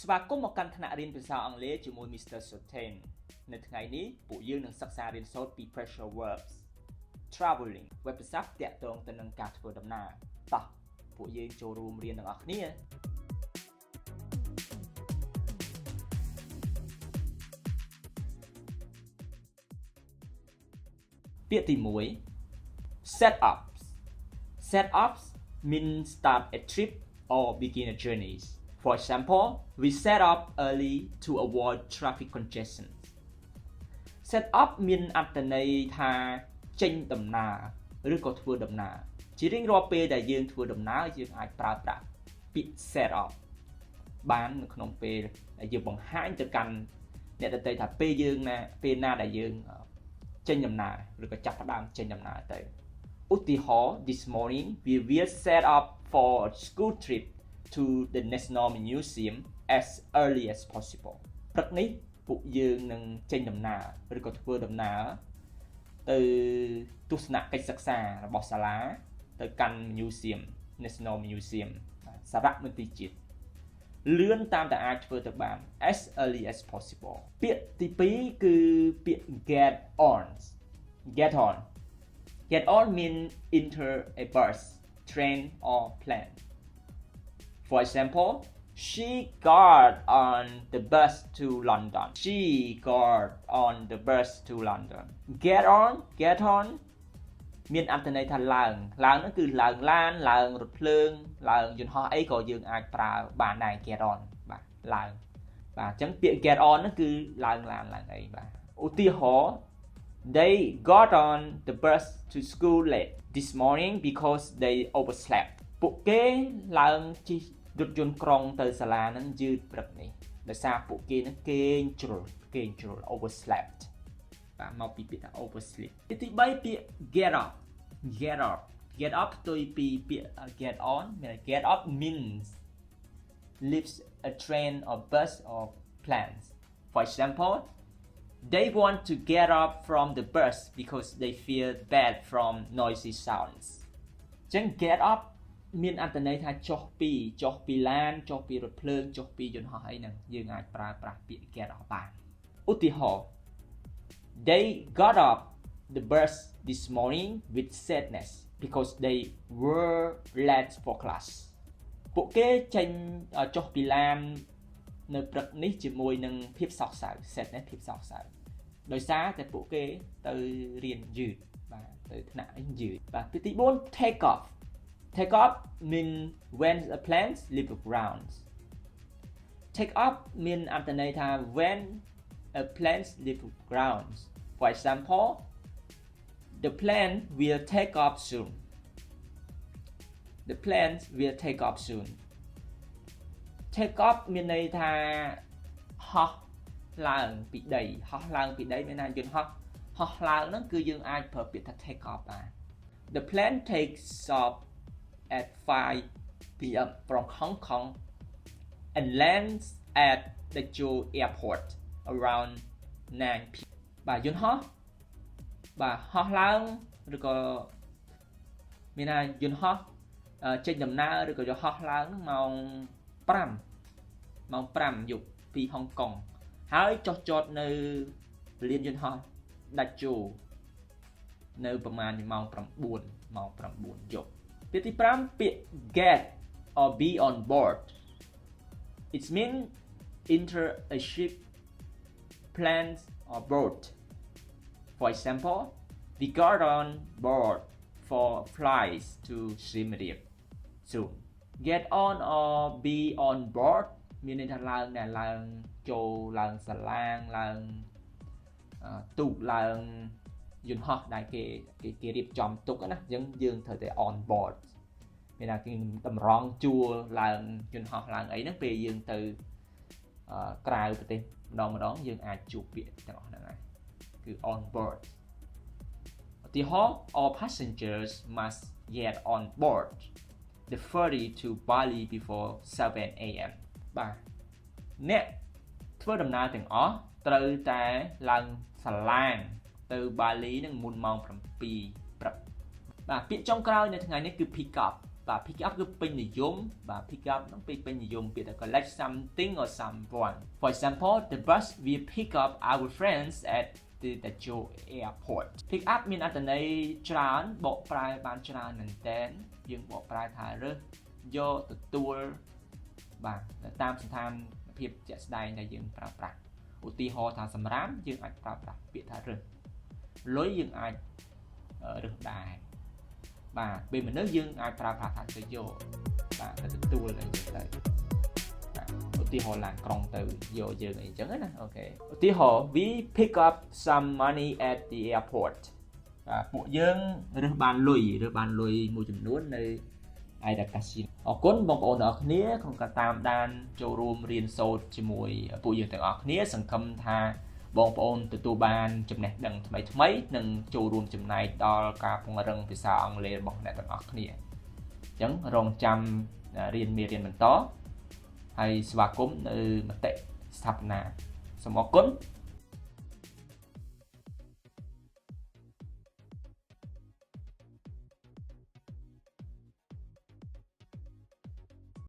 ស្វាគមន៍មកកាន់ថ្នាក់រៀនភាសាអង់គ្លេសជាមួយ Mr. Soten នៅថ្ងៃនេះពួកយើងនឹងសិក្សារៀនសូត្រពី pressure verbs traveling វេបសាស្ត្រតាក់ទងទៅនឹងការធ្វើដំណើរតោះពួកយើងចូលរួមរៀនទាំងអស់គ្នាពាក្យទី1 set ups means start a trip or begin a journey. For example, we set up early to avoid traffic congestion. Set up មានអត្ថន័យថាចេញដំណើរឬក៏ធ្វើដំណើរជារៀងរាល់ពេលដែលយើងធ្វើដំណើរយើងអាចប្រើប្រាស់ពាក្យ set up បាននៅក្នុងពេលដែលយើងបង្ហាញទៅកាន់អ្នកដទៃថាពេលណាដែលយើងចេញដំណើរឬក៏ចាប់ផ្ដើមចេញដំណើរទៅឧទាហរណ៍ This morning we will set up for a school trip to the National Museum as early as possible ព្រឹកនេះពួកយើងនឹងចេញដំណើរឬក៏ធ្វើដំណើរទៅទស្សនកិច្ចសិក្សារបស់សាលាទៅកាន់ Museum National Museum សារមន្ទីរជាតិលឿនតាមតែអាចធ្វើទៅបាន as early as possible ពាក្យទី2គឺពាក្យ get on mean enter a bus train or plane for example she got on the bus to London get on មានអត្ថន័យថាឡើងហ្នឹងគឺឡើងឡានឡើងរថភ្លើងឡើងយន្តហោះអីក៏យើងអាចប្រើបានដែរ get on បាទឡើងបាទអញ្ចឹងពាក្យ get on ហ្នឹងគឺឡើងឡានឡើងអីបាទឧទាហរណ៍ They got on the bus to school late this morning because they overslept ពួកគេឡើងជិះរថយន្តក្រុងទៅសាលាហ្នឹងយឺតព្រឹកនេះដោយសារពួកគេហ្នឹងគេងជ្រុល overslept បាទមកពីពាក្យថា oversleep ពាក្យទី3ពាក្យ get up ផ្ទុយពីពាក្យ get on មាន get up means leaves a train or bus or plane for example they want to get up from the bus because they feel bad from noisy sounds ចឹង get up មានអត្ថន័យថាចុះពីឡានចុះពីរថភ្លើងចុះពីយន្តហោះអីហ្នឹងយើងអាចប្រើប្រាស់ពាក្យ get up បានឧទាហរណ៍ They got up the bus this morning with sadness because they were late for class ពួកគេចេញចុះពីឡាននៅព្រឹកនេះជាមួយនឹងភាពសោកសៅ sadness ភាពសោកសៅដោយសារតែពួកគេទៅរៀនយឺតបាទទៅថ្នាក់យឺតបាទពាក្យទី4 take off mean when a plane leave the ground take off មានអត្ថន័យថា when a plane leave the ground for example the plane will take off soon take off មានន័យថាហោះឡើងពីដីមានថាយន្តហោះហោះឡើងហ្នឹងគឺយើងអាចប្រើពាក្យថា take off បាន The plane takes off at 5 p.m. from Hong Kong and lands at the Dezhou Airport around 9 p.m. បាទយន្តហោះបាទហោះឡើងឬក៏មានថាយន្តហោះចេញដំណើរឬក៏ហោះឡើងម៉ោង5យប់ពីហុងកុងហើយចុះចតនៅលានយន្តហោះដាច់ជូនៅប្រមាណម៉ោង9យប់ពាក្យទី5ពាក្យ get or be on board it means enter a ship plane or boat for example we got on board for flights to Siem Reap soon get on or be on board មានន័យថាឡើងចូលឡើងសាឡាងឡើងទូកឡើងយន្តហោះដែលគេរៀបចំទុកណាអញ្ចឹងយើងត្រូវតែ on board មានថាគេតម្រង់ជួលឡើងយន្តហោះឡើងអីហ្នឹងពេលយើងទៅក្រៅប្រទេសម្ដងយើងអាចជួបពាក្យទាំងអស់ហ្នឹងហើយគឺ on board ឧទាហរណ៍ all passengers must get on board the ferry to Bali before 7 a.m. បាទអ្នកធ្វើដំណើរទាំងអស់ត្រូវតែឡើងសាឡាងទៅបាលីនឹងមុនម៉ោង7ព្រឹកបាទពាក្យចុងក្រោយនៅថ្ងៃនេះគឺ pick up pick up គឺពេញនិយមបាទ pick up ហ្នឹងពេញនិយមពាក្យថា collect something or someone. For example, the bus will pick up our friends at the Dachau airport. Pick up មានអត្ថន័យច្រើនបកប្រែបានច្រើនមែនតើយើងបកប្រែថារើសយកទទួលបាទតាមស្ថានភាពជាក់ស្ដែងដែលយើងប្រើប្រាស់ឧទាហរណ៍ថាសម្រាប់យើងអាចប្រើប្រាស់ពាក្យថារើសលុយយើងអាចរើសដែរបាទពេលមនុស្សយើងអាចប្រើប្រាស់ថាទៅយកបាទទៅទទួលអីចឹងទៅឧទាហរណ៍ឡានក្រុងទៅយកយើងអីចឹងណាអូខេឧទាហរណ៍ we pick up some money at the airport បាទពួកយើងរើសបានលុយមួយចំនួននៅឯតាកាស៊ីនអរគុណបងប្អូនទាំងអស់គ្នាក្នុងការតាមដានចូលរួមរៀនសូត្រជាមួយពួកយើងទាំងអស់គ្នាសង្ឃឹមថាបងប្អូនទទួលបានចំណេះដឹងថ្មីនិងចូលរួមចំណែកដល់ការពង្រឹងភាសាអង់គ្លេសរបស់អ្នកទាំងអស់គ្នាអញ្ចឹងរងចាំរៀនមេរៀនបន្តហើយស្វាគមន៍នៅមតិស្ថាបនាសូមអរគុណ